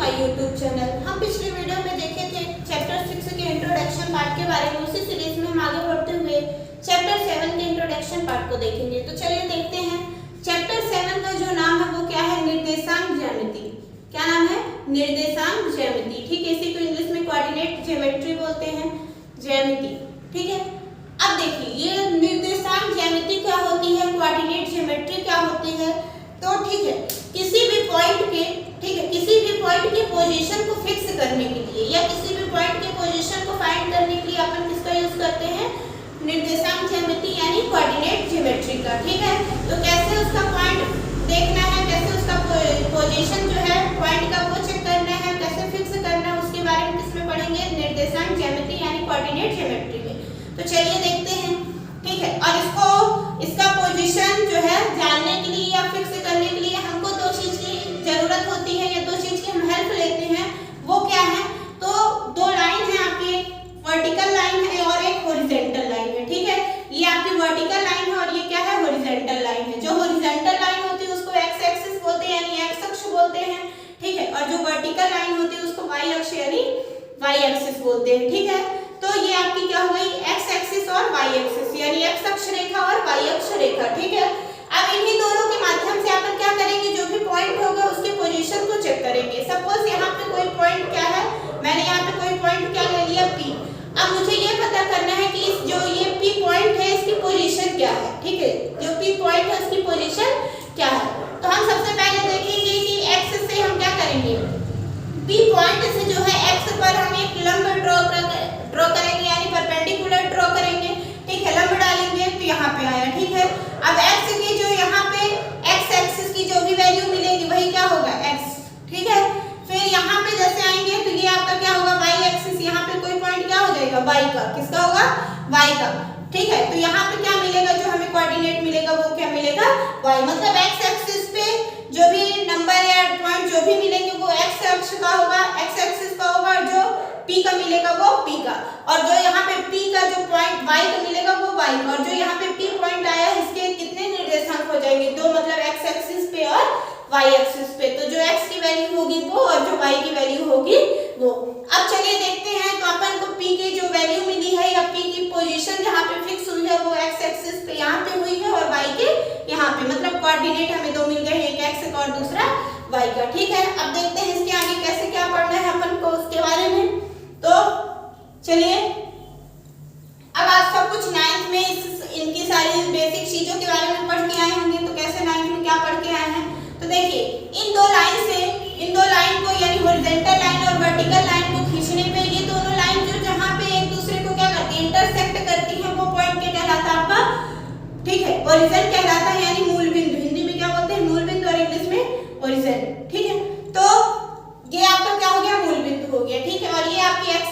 My YouTube channel. हम पिछले video में देखे थे चैप्टर 6 के इंट्रोडक्शन पार्ट के बारे में। उसी सीरीज में हम आगे बढ़ते हुए चैप्टर 7 के इंट्रोडक्शन पार्ट को देखेंगे। तो चलिए देखते हैं। चैप्टर 7 का जो नाम है वो क्या है? निर्देशांक ज्यामिति। क्या नाम है? निर्देशांक ज्यामिति। ठीक है, इसी को इंग्लिश में कोऑर्डिनेट ज्योमेट्री बोलते हैं, ज्यामिति। ठीक है, अब देखिए ये निर्देशांक ज्यामिति क्या होती है, कोऑर्डिनेट ज्योमेट्री क्या होती है। तो ठीक है, किसी भी पॉइंट के पोजीशन को फिक्स करने के लिए या किसी भी पॉइंट के पोजीशन को फाइंड करने के लिए अपन किसका यूज करते हैं? निर्देशांक ज्यामिति यानी कोऑर्डिनेट ज्योमेट्री का। ठीक है, तो कैसे उसका पॉइंट देखना है, कैसे उसका पोजीशन जो है पॉइंट का वो चेक करना है, कैसे फिक्स करना है, उसके बारे में किसमें पढ़ेंगे? निर्देशांक ज्यामिति यानी कोऑर्डिनेट ज्योमेट्री में। तो चलिए देखते हैं। ठीक है, और इसका पोजीशन जो है जानने के लिए या फिक्स करने के लिए हमको दो चीज की जरूरत होती है या दो चीज की हम हेल्प लेते हैं। वो क्या है? तो दो लाइन है आपकी, वर्टिकल लाइन है और एक हॉरिजॉन्टल लाइन है। ठीक है, ये आपकी वर्टिकल लाइन है और ये क्या है? हॉरिजॉन्टल लाइन है। जो हॉरिजॉन्टल लाइन होती है उसको एक्स एक्सिस बोलते हैं यानी एक्स अक्ष बोलते हैं। ठीक है, और जो वर्टिकल लाइन होती है उसको वाई अक्ष यानी वाई एक्सिस बोलते हैं। ठीक है, तो ये आपकी क्या हो गई? एक्स एक्सिस और वाई एक्सिस यानी एक्स अक्ष रेखा और वाई अक्ष रेखा। ठीक है, अब इन्हीं दोनों के माध्यम से अपन क्या करेंगे? जो भी पॉइंट होगा उसके पोजीशन को चेक करेंगे। सपोज यहाँ पे कोई पॉइंट क्या है, मैंने यहाँ पे कोई पॉइंट क्या ले लिया? P। अब मुझे ये पता करना है कि इस जो ये P पॉइंट है इसकी पोजीशन क्या है। ठीक है, जो P पॉइंट है उसकी पोजीशन क्या है। तो हम सबसे पहले देखेंगे कि x से हम क्या करेंगे? P पॉइंट से जो है x पर हम एक लंब ड्रॉ करेंगे यानी परपेंडिकुलर ड्रॉ करेंगे। ठीक है, लंब डालेंगे तो यहाँ पे आया। ठीक है, अब x की जो यहाँ पे x एक्सिस की जो भी वैल्यू मिलेगी वही क्या होगा? x। ठीक है, फिर यहाँ पे जैसे आएंगे तो ये आपका क्या होगा? y axis. यहाँ पे कोई पॉइंट क्या हो जाएगा? y का। किसका होगा? y का। ठीक है, तो यहाँ पे क्या मिलेगा? जो हमें कोऑर्डिनेट मिलेगा वो क्या मिलेगा? y। मतलब x एक्सिस पे जो भी नंबर या पॉइंट जो भी मिलेंगे वो x अक्ष का होगा, x एक्सिस का होगा, और जो p का मिलेगा वो p का, और जो यहाँ पे p का जो पॉइंट y का मिलेगा वो y का, और जो यहाँ पे p पॉइंट आया इसके कितने निर्देशांक हो जाएंगे? दो, मतलब x एक्सिस पे और y एक्सिस पे। तो जो x की वैल्यू होगी वो और जो y की वैल्यू होगी वो। अब चलिए देखते हैं। तो अपन को p की जो वैल्यू मिली है या p की पोजीशन जहाँ पे फिक्स हुई है वो x एक्सिस पे यहाँ पे हुई है और y के यहाँ पे, मतलब कोऑर्डिनेट हमें दो मिल गए, एक x का और दूसरा y का। ठीक है, अब देखते हैं इसके आगे कैसे क्या पढ़ना है अपन को उसके बारे में। तो चलिए, अब आप सब कुछ 9th में इनकी सारी बेसिक चीजों के बारे में पढ़ के आए होंगे। तो कैसे 9th में क्या पढ़ के आए हैं? तो देखिए, इन दो लाइन को यानी हॉरिजॉन्टल लाइन और वर्टिकल लाइन को खींचने पे ये दोनों लाइन जो जहां पे एक दूसरे को क्या करती है? इंटरसेक्ट करती है, वो पॉइंट क्या कहलाता है आपका? ठीक है, ओरिजिन कहलाता है यानी मूल बिंदु। हिंदी में क्या बोलते हैं? मूल बिंदु, और इंग्लिश में ओरिजिन। ठीक है, तो ये आपका क्या हो गया? मूल बिंदु हो गया। ठीक है, और ये आपकी x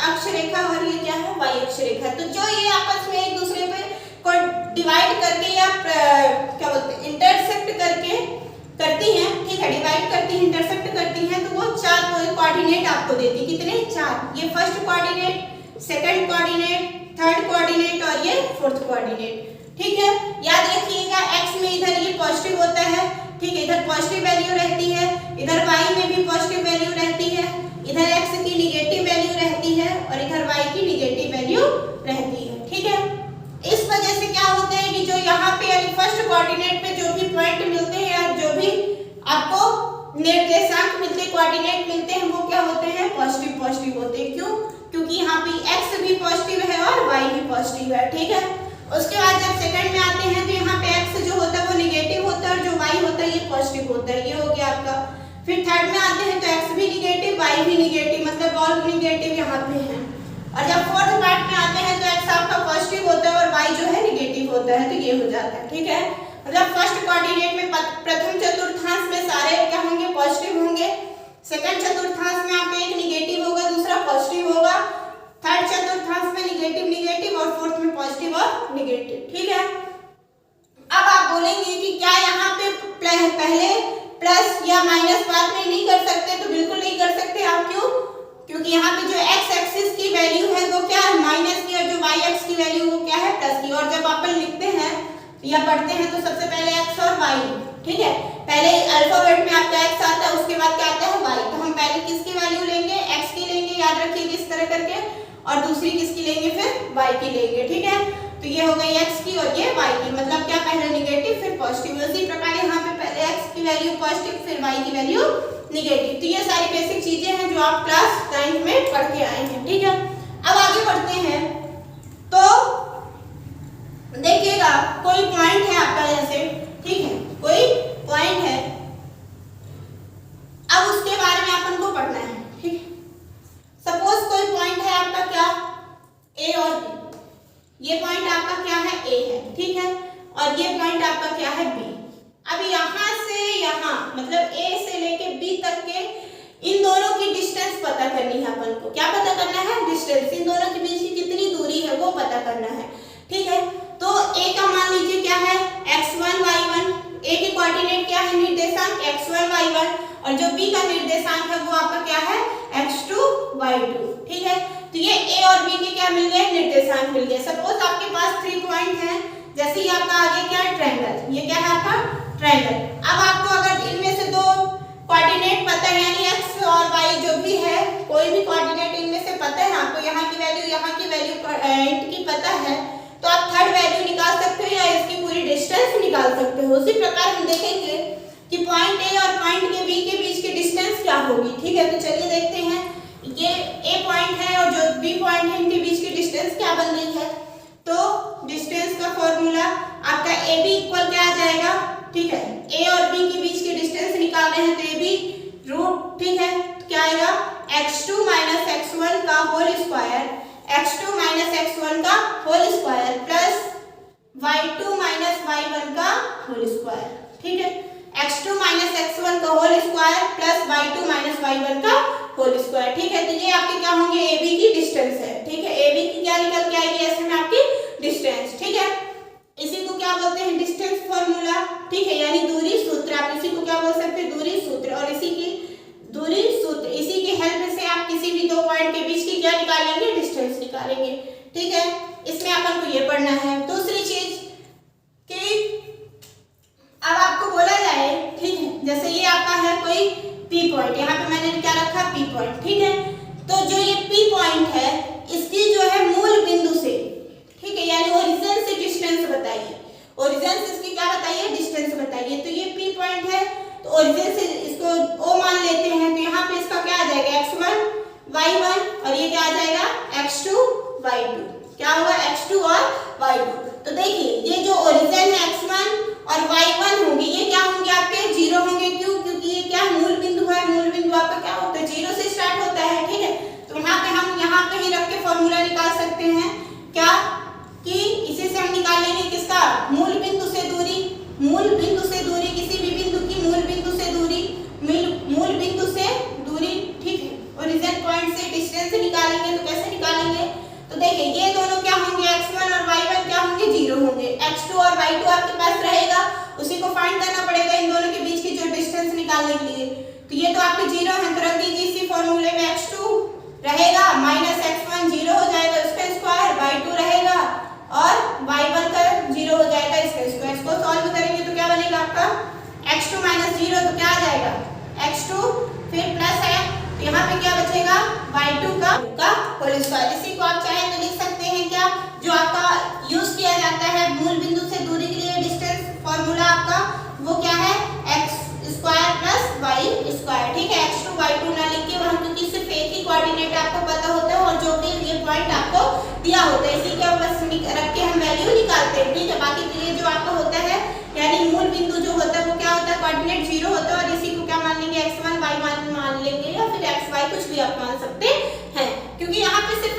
अक्ष रेखा और ये क्या है? y अक्ष रेखा। तो जो ये आपस में एक दूसरे पे को डिवाइड करके या क्या बोलते हैं? इंटरसेक्ट करके करती हैं। ठीक है, डिवाइड करती हैं, इंटरसेक्ट करती हैं, तो वो चार कोऑर्डिनेट आपको देती। कितने? चार। ये first coordinate, second coordinate, third coordinate और ये फोर्थ कोऑर्डिनेट। ठीक है, याद रखिएगा x में इधर ये पॉजिटिव होता है। ठीक है, इधर पॉजिटिव वैल्यू रहती है, इधर y में भी पॉजिटिव वैल्यू रहती है, इधर x की निगेटिव वैल्यू रहती है और इधर y की निगेटिव वैल्यू रहती है। ठीक है, इस वजह से क्या होता है कि जो यहाँ पे यानी फर्स्ट कोऑर्डिनेट पे जो भी पॉइंट मिलते हैं या जो भी आपको निर्देशांक मिलते हैं, कोऑर्डिनेट मिलते हैं, वो क्या होते हैं? पॉजिटिव पॉजिटिव होते हैं। क्यों? क्योंकि यहाँ पे x भी पॉजिटिव है और y भी पॉजिटिव है। ठीक है, उसके बाद जब सेकंड में आते हैं तो यहाँ पे x जो होता है वो निगेटिव होता है और जो y होता है ये पॉजिटिव होता है। ये हो गया आपका। फिर थर्ड में आते हैं तो x भी निगेटिव, y भी निगेटिव, मतलब ऑल निगेटिव यहाँ पे है। और जब फोर्थ पार्ट में आते हैं तो x आपका पॉजिटिव होता है और y जो है निगेटिव होता है। तो ये हो जाता है। ठीक है, मतलब फर्स्ट कोऑर्डिनेट में प्रथम चतुर्थांश में सारे क्या होंगे? पॉजिटिव होंगे। सेकंड चतुर्थांश में आपका एक निगेटिव होगा, दूसरा पॉजिटिव होगा। थर्ड चतुर्थांश में निगेटिव और फोर्थ में पॉजिटिव और निगेटिव। ठीक है, अब आप बोलेंगे कि क्या यहाँ पे पहले प्लस या माइनस बाद में नहीं कर सकते? तो बिल्कुल नहीं कर सकते। आप क्यों? क्योंकि यहाँ पे जो x एक्सिस की वैल्यू है वो क्या है? माइनस की, और जो y एक्स की वैल्यू वो क्या है? प्लस की। और जब अपन लिखते हैं या पढ़ते हैं तो सबसे पहले x और y। ठीक है, पहले अल्फाबेट में आपका x आता है, उसके बाद क्या आता है? y। तो हम पहले करके, और दूसरी किसकी लेंगे फिर y की लेंगे, ठीक है। तो ये हो गई x की और ये y की, मतलब क्या पहले नेगेटिव फिर पॉजिटिव। उसी प्रकार यहाँ पे पहले x की वैल्यू पॉजिटिव फिर y की वैल्यू नेगेटिव। तो ये सारी बेसिक चीजें हैं जो आप क्लास 9 में पढ़ के आए हैं, ठीक है। अब आगे बढ़ते हैं, तो देखिएगा कोई पॉइंट है आपका जैसे, ठीक है, कोई पॉइंट है, अब उसके बारे में अपन को पढ़ना है, ठीक है। सपोज कोई पॉइंट है आपका क्या a और b, ये पॉइंट आपका क्या है a है, ठीक है, और ये पॉइंट आपका क्या है b। अब यहाँ से यहाँ मतलब a से लेके b तक के इन दोनों की डिस्टेंस पता करनी है अपन को। क्या पता करना है? डिस्टेंस, इन दोनों के बीच की कितनी दूरी है वो पता करना है, ठीक है। तो a का मान लीजिए क्या है x1 y1, a के कोऑर्डिनेट क्या है निर्देशांक x1 y1, और जो b का निर्देशांक है वो आपका क्या है x2 y2, ठीक है। तो ये a और b के क्या मिल गए निर्देशांक मिल गए। सपोज आपके पास 3 पॉइंट हैं, जैसे ये आपका आगे क्या ट्रायंगल, ये क्या है आपका ट्रायंगल। अब आपको अगर इनमें से दो कोऑर्डिनेट पता है यानी x और y जो भी है, कोई भी कोऑर्डिनेट इनमें से पता है आपको, यहाँ की वैल्यू पॉइंट की पता है, तो आप थर्ड वैल्यू निकाल सकते हो या इसकी पूरी डिस्टेंस निकाल सकते हो। उसी प्रकार हम देखेंगे कि पॉइंट a और पॉइंट के b के बीच की डिस्टेंस क्या होगी, ठीक है। तो चलिए देखते हैं, ये a पॉइंट है और जो b पॉइंट है, इनके बीच की डिस्टेंस क्या बन रही है। तो डिस्टेंस का फॉर्मूला आपका ab इक्वल क्या आ जाएगा, ठीक है, a और b के बीच की डिस्टेंस निकाल रहे हैं तो ab रूट, ठीक है, तो क्या आएगा x2 माइनस x1 का whole square, x2 minus x1 का whole square plus y2 minus y1 का होल स्क्वायर, ठीक है। x2 माइनस x1 का whole square plus y2 minus y1 का होल स्क्वायर, ठीक है। तो ये आपके क्या होंगे ab की डिस्टेंस है, ठीक है। ab की क्या निकल के आएगी ऐसे में आपकी डिस्टेंस, ठीक है। इसी को क्या बोलते हैं डिस्टेंस फॉर्मूला, ठीक है, यानी दूरी सूत्र। आप इसी को क्या बोल सकते हैं दूरी सूत्र, और इसी की दूरी सूत्र, इसी की हेल्प से आप किसी भी दो पॉइंट के बीच की क्या निकालेंगे डिस्टेंस निकालेंगे, ठीक है। इसमें अपन को ये पढ़ना है। दूसरी चीज कि अब आपको बोला जाए, ठीक है, जैसे ये आपका है कोई P पॉइंट, यहाँ पे मैंने क्या रखा P पॉइंट, ठीक है। तो जो ये P पॉइंट है इसकी जो है मूल बिंदु से, ठीक है, यानी ओरिजिन से डिस्टेंस बताइए, ओरिजिन से इसकी क्या बताइए डिस्टेंस बताइए। तो ये P पॉइंट है, तो ओरिजिन से इसको O मान लेते हैं, तो यहाँ पे इसका क्या आ जाएगा x1 y1 और ये क्या आ जाएगा x2 y2, क्या होगा x2 और y2। तो देखिए ये जो ओरिजिन है x1 और y1 होंगे, ये क्या होंगे आपके जीरो होंगे, क्यों? क्योंकि ये क्या मूल बिंदु है, मूल बिंदु आपका क्या होता है जीरो से स्टार्ट होता है, ठीक है। तो यहाँ पे हम यहाँ पे ही रख के फॉर्मूला निकाल सकते हैं क्या, कि इसी से हम निकाल लेंगे किसका मूल बिंदु से दूरी, मूल बिंदु से दूरी, किसी भी बिंदु की मूल बिंदु से दूरी, मूल बिंदु से दूरी, ठीक है। ओरिजिन पॉइंट से डिस्टेंस निकालेंगे, तो कैसे निकालेंगे, तो देखिए ये दोनों क्या होंगे x1 और y1 क्या होंगे जीरो होंगे, x2 और y2 आपके पास रहेगा, उसी को फाइंड करना पड़ेगा इन दोनों के बीच की जो डिस्टेंस निकालने के लिए। तो ये तो आपके जीरो है, तो रख दीजिए इसी फॉर्मूले में x2 रहेगा माइनस x1 जीरो हो जाएगा उसका स्क्वायर, y2 रहेगा और y1 का जीरो हो जाएगा इसका स्क्वायर। इसको सॉल्व करेंगे तो क्या बनेगा आपका x2 माइनस जीरो, तो क्या आ जाएगा x2 फिर प्लस है, तो यहाँ पे क्या बचेगा y2 का होल स्क्वायर। इसी को आप चाहे तो लिख सकते हैं क्या, जो आपका यूज किया जाता है मूल बिंदु से दूरी के लिए डिस्टेंस फॉर्मूला आपका वो क्या है x square plus y square, ठीक है। x2 y2 ना लिख के वहां, क्योंकि सिर्फ एक ही कोऑर्डिनेट आपको पता होता है और जो कि ये पॉइंट आपको दिया होता है, इसी के बस रख के हम वैल्यू निकालते हैं, ठीक है। बाकी के लिए जो आपका होता है यानी मूल बिंदु जो होता है वो क्या होता है कोऑर्डिनेट जीरो होता है, और इसी को क्या मान लेंगे x1 y1 मान लेंगे या फिर xy कुछ भी आप मान सकते हैं, क्योंकि यहाँ पे सिर्फ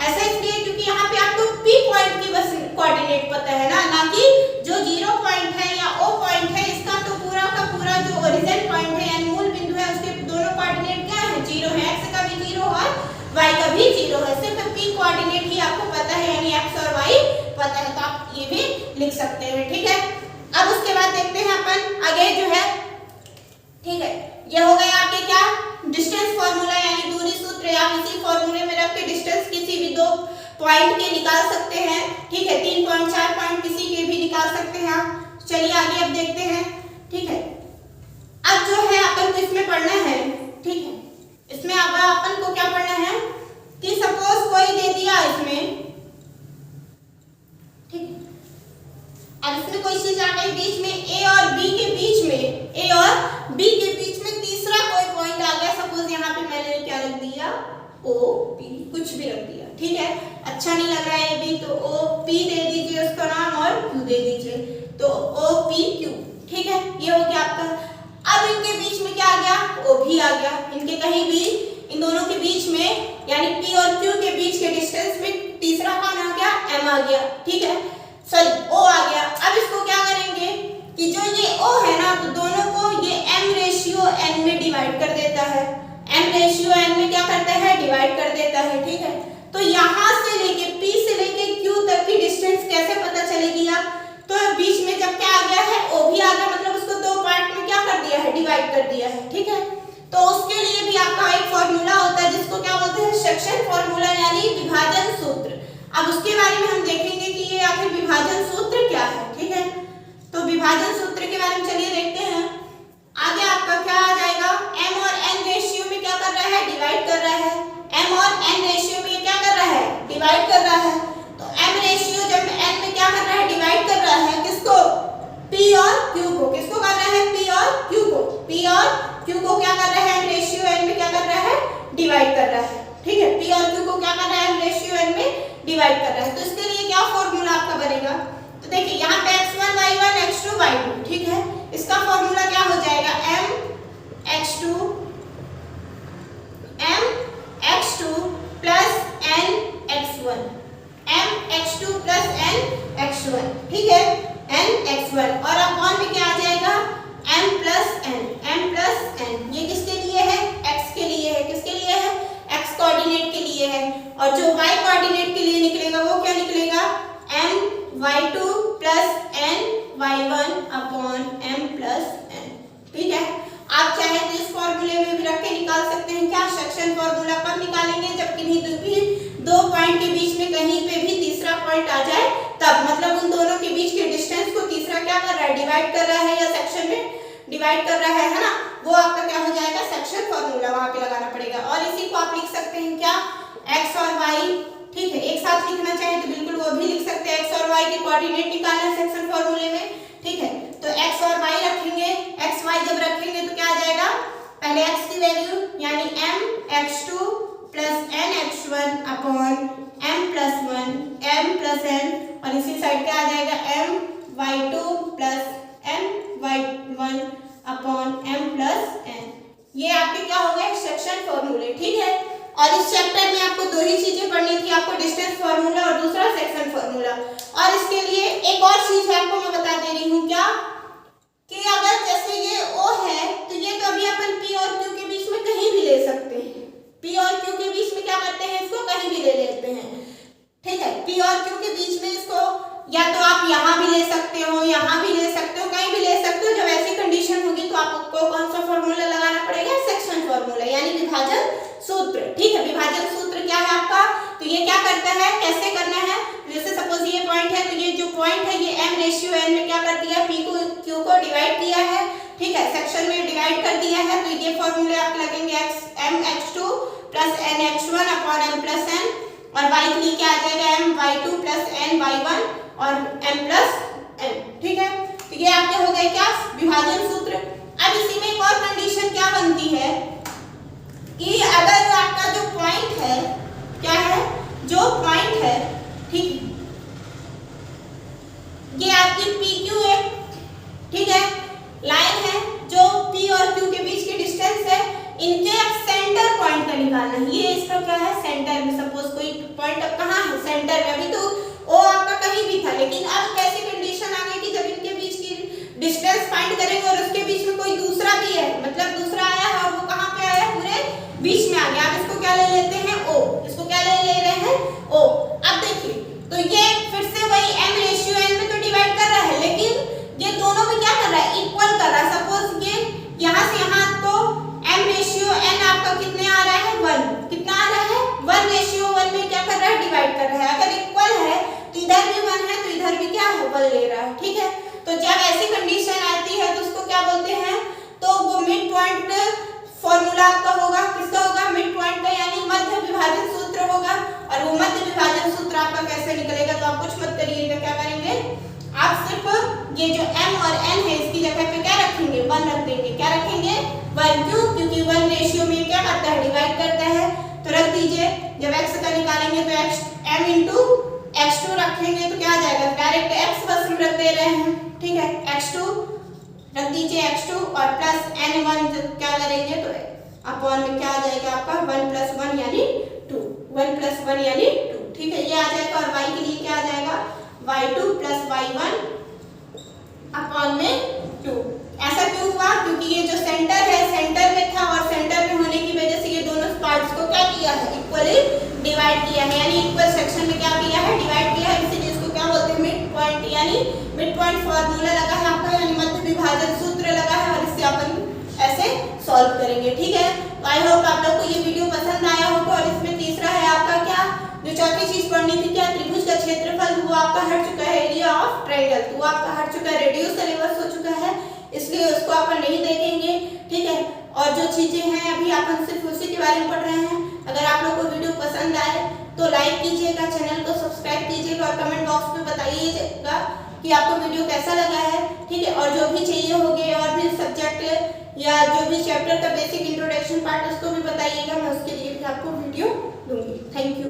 ऐसा इसलिए क्योंकि यहाँ पे आपको P पॉइंट की बस कोऑर्डिनेट पता है ना कि जो जीरो पॉइंट है या O पॉइंट है, इसका तो पूरा का पूरा जो ओरिजिन पॉइंट है यानी मूल बिंदु है उसके दोनों कोऑर्डिनेट क्या है जीरो है, x का भी जीरो और y का भी जीरो है, सिर्फ P कोऑर्डिनेट ही आपको पता है यानी x और y पता है, तो आप ये भी लिख सकते हैं, ठीक है। अब उसके बाद देखते हैं अपन आगे जो है, ठीक है, ये हो गया आपके क्या डिस्टेंस फॉर्मूला यानी दूरी सूत्र, आप इसी फॉर्मूले में रख के डिस्टेंस किसी भी दो पॉइंट के निकाल सकते हैं, ठीक है। 3 पॉइंट 4 पॉइंट किसी के भी निकाल सकते हैं आप। चलिए आगे अब देखते हैं, ठीक है। अब जो है अपन को इसमें पढ़ना है, ठीक है, इसमें अब अपन को क्या पढ़ना है कि सपोज दिया OP, कुछ भी रख दिया, ठीक है। अच्छा नहीं लग रहा है ये भी, तो OP दे दीजिए उसका नाम और Q दे दीजिए, तो OPQ, ठीक है। ये हो गया आपका। अब इनके बीच में क्या आ गया, OB आ गया। इनके कहीं भी इन दोनों के बीच में यानी P और Q के बीच के डिस्टेंस में तीसरा कौन आ गया, M आ गया, ठीक है, सॉरी O आ गया। अब इसको क्या करेंगे कि जो ये O है ना, तो दोनों को ये M/N में डिवाइड कर देता है। M/N में क्या करता है, डिवाइड कर देता है, ठीक है। तो यहाँ से लेके P से लेके Q तक की डिस्टेंस कैसे पता चलेगी आप, तो बीच में जब क्या आ गया है, OB आ गया, मतलब उसको दो पार्ट में क्या कर दिया है, डिवाइड कर दिया है, ठीक है। तो उसके लिए भी आपका एक फॉर्मूला होता है जिसको क्या बोलते हैं, सेक्शन फॉर्मूला यानी विभाजन सूत्र। अब उसके बारे में हम देखेंगे कि ये आखिर विभाजन सूत्र क्या है, ठीक है। तो विभाजन सूत्र के बारे में चलिए देखते हैं। आगे आपका क्या आ जाएगा, M और N रेशियो में क्या कर रहा है, डिवाइड कर रहा है। M और N रेशियो में क्या कर रहा है, डिवाइड कर रहा है। तो M रेशियो जब N में क्या कर रहा है, डिवाइड कर रहा है, किसको, P और Q को। किसको कर रहा है, P और Q को। P और Q को क्या कर रहा है, M रेशियो N में क्या कर रहा है, डिवाइड कर रहा है, ठीक है। P और Q को क्या कर रहा है, M रेशियो N में डिवाइड कर रहा है। तो इसके लिए क्या फॉर्मूला आपका बनेगा, तो देखिए यहाँ पे x1 y1 x2 y2, ठीक है। इसका फॉर्मूला क्या हो जाएगा, mx2 plus nx1, mx2 plus nx1, ठीक है, nx1 और अपॉन में क्या आ जाएगा, m प्लस n। ये किसके लिए है, x के लिए है। किसके लिए है, x कोऑर्डिनेट के लिए है। और जो y कोऑर्डिनेट के लिए निकलेगा वो क्या निकलेगा, my2 plus ny1 upon m plus n, ठीक है। आप चाहे तो इस फॉर्मूले में भी रख के निकाल सकते हैं। क्या, सेक्शन फॉर्मूला कब निकालेंगे, जब किन्हीं दो पॉइंट के बीच में कहीं पे भी तीसरा पॉइंट आ जाए तब, मतलब उन दोनों के बीच के डिस्टेंस को तीसरा क्या कर रहा है, डिवाइड कर रहा है या सेक्शन में डिवाइड कर रहा है ना, वो आपका क्या हो जाएगा, सेक्शन फॉर्मूला वहां पे लगाना पड़ेगा। और इसी को आप लिख सकते हैं क्या, x और y, ठीक है। एक साथ लिखना चाहे तो बिल्कुल वो भी लिख सकते हैं, x और y के कोऑर्डिनेट निकालना है सेक्शन फॉर्मूले में, ठीक है। तो x और y रखेंगे, x y जब रखेंगे तो क्या आ जाएगा, पहले x की वैल्यू यानी mx2 plus nx1 upon m plus n, और इसी साइड क्या आ जाएगा, my2 plus my1 upon m plus n। ये आपके क्या हो गए, सेक्शन फॉर्मूले, ठीक है। और इस चैप्टर में आपको दो ही चीजें पढ़नी थी, आपको डिस्टेंस फार्मूला और दूसरा सेक्शन फार्मूला। और इसके लिए एक और चीज है आपको मैं बता दे रही हूँ, क्या कि अगर जैसे ये O है तो ये तो अभी अपन P और Q के बीच में कहीं भी ले सकते हैं। P और Q के बीच में क्या करते हैं, इसको कहीं भी ले लेते हैं, ठीक है। P और Q के बीच में इसको या तो आप यहाँ भी ले सकते हो, यहाँ भी ले सकते हो, कहीं भी ले सकते हो। जब ऐसी कंडीशन होगी तो आपको कौन सा फॉर्मूला लगाना पड़ेगा, सेक्शन फॉर्मूला यानी विभाजन सूत्र, ठीक है। विभाजन सूत्र क्या है आपका, तो ये क्या करता है, कैसे करना है, जैसे सपोज ये पॉइंट है, तो ये जो पॉइंट है ये m/n में क्या कर दिया, P को Q को डिवाइड किया है, ठीक है, सेक्शन में डिवाइड कर दिया है। तो ये फॉर्मूले आप लगेंगे mx2 plus nx1 upon m plus n, और y के लिए क्या आ जाएगा, my2 प्लस ny1 और m प्लस n, ठीक है। तो ये आपके हो गए क्या, विभाजन सूत्र। अब इसी में एक और कंडीशन क्या बनती है कि अगर आपका जो पॉइंट है, क्या है, जो पॉइंट है, ठीक, ये आपकी PQ है, ठीक है, लाइन है जो P और Q के बीच की डिस्टेंस है, इनके अब सेंटर पॉइंट का निकालना है। ये इसका क्या है, सेंटर में, सपोज कोई पॉइंट अब कहाँ है, सेंटर में। अभी तो O आपका कहीं भी था, लेकिन अब कैसी कंडीशन आ गई कि जब इनके बीच की डिस्टेंस फाइंड करेंगे और उसके बीच में कोई दूसरा भी है, मतलब दूसरा आया है और वो कहाँ पे आया है, पूरे बीच में आ गया। अब इसको क्या ले लेते हैं, O, इसको क्या ले रहे हैं, O। अब देखिए तो ये फिर से वही m/n में तो डिवाइड कर रहा है, लेकिन ये दोनों में क्या कर रहा है, इक्वल कर रहा है। सपोज ये यहाँ से यहाँ तो m/n आपका कितने आ रहा है, 1, कितना आ रहा है, 1/1 में क्या कर रहा है, डिवाइड कर रहा है। अगर इक्वल है तो इधर भी 1 है तो इधर भी क्या है, 1 ले रहा है, ठीक है। तो जब ऐसी कंडीशन आती है तो उसको क्या बोलते हैं, तो वो मिड पॉइंट फॉर्मूला आपका होगा, किसका होगा, मिड पॉइंट का, यानी मध्य विभाजन सूत्र होगा। और वो मध्य विभाजन सूत्र आपका कैसे निकलेगा, तो आप कुछ मत करिएगा, क्या करेंगे, आप सिर्फ ये जो m और n है इसकी जगह पे क्या रखेंगे, 1 रख देंगे। क्या रखेंगे, 1, क्यों, क्योंकि 1 रेशियो में क्या करता है, डिवाइड करता है। रख दीजिए, जब x का निकालेंगे तो m इंटू x2 रखेंगे तो क्या आ जाएगा, डायरेक्ट x बस हम रख दे रहे हैं, ठीक है, x2 रख दीजिए x2 और प्लस n1 क्या करेंगे तो अपॉन में क्या आ जाएगा आपका 1 + 1 यानी 2, 1 + 1 यानी 2, ठीक है, ये आ जाएगा। और y के लिए क्या आ जाएगा, y2 + y1 अपॉन में 2। ऐसा क्यों हुआ, क्योंकि ये जो सेंटर है सेंटर में था और सेंटर में होने की वजह से ये दोनों पार्ट्स को क्या किया है, इक्वली डिवाइड किया है, यानी इक्वल सेक्शन में क्या किया है, डिवाइड किया है। इसीलिए इसको क्या बोलते हैं, मिड पॉइंट, यानी मिड पॉइंट फार्मूला लगा है आपका, यानी मध्य विभाजन सूत्र लगा है और इससे अपन ऐसे सॉल्व करेंगे, ठीक है। तो आई होप आप लोग को ये वीडियो पसंद आया होगा। और इसमें तीसरा है आपका क्या, जो चौथी चीज पढ़नी थी, क्या त्रिभुज का क्षेत्रफल, वो आपका हट चुका है, एरिया ऑफ ट्रायंगल, तो वो आपका हट चुका है, रिड्यूस सिलेबस हो चुका है, इसलिए उसको अपन नहीं देखेंगे, ठीक है। और जो चीजें हैं अभी अपन सिर्फ उसी के बारे में पढ़ रहे हैं। अगर आप लोग को वीडियो पसंद आए तो लाइक कीजिएगा, चैनल को सब्सक्राइब कीजिएगा और कमेंट बॉक्स में बताइएगा कि आपको वीडियो कैसा लगा है, ठीक है। और जो भी चाहिए होगे और भी सब्जेक्ट या जो भी चैप्टर का बेसिक इंट्रोडक्शन पार्ट उसको भी बताइएगा, मैं उसके लिए भी आपको वीडियो दूंगी। Thank you.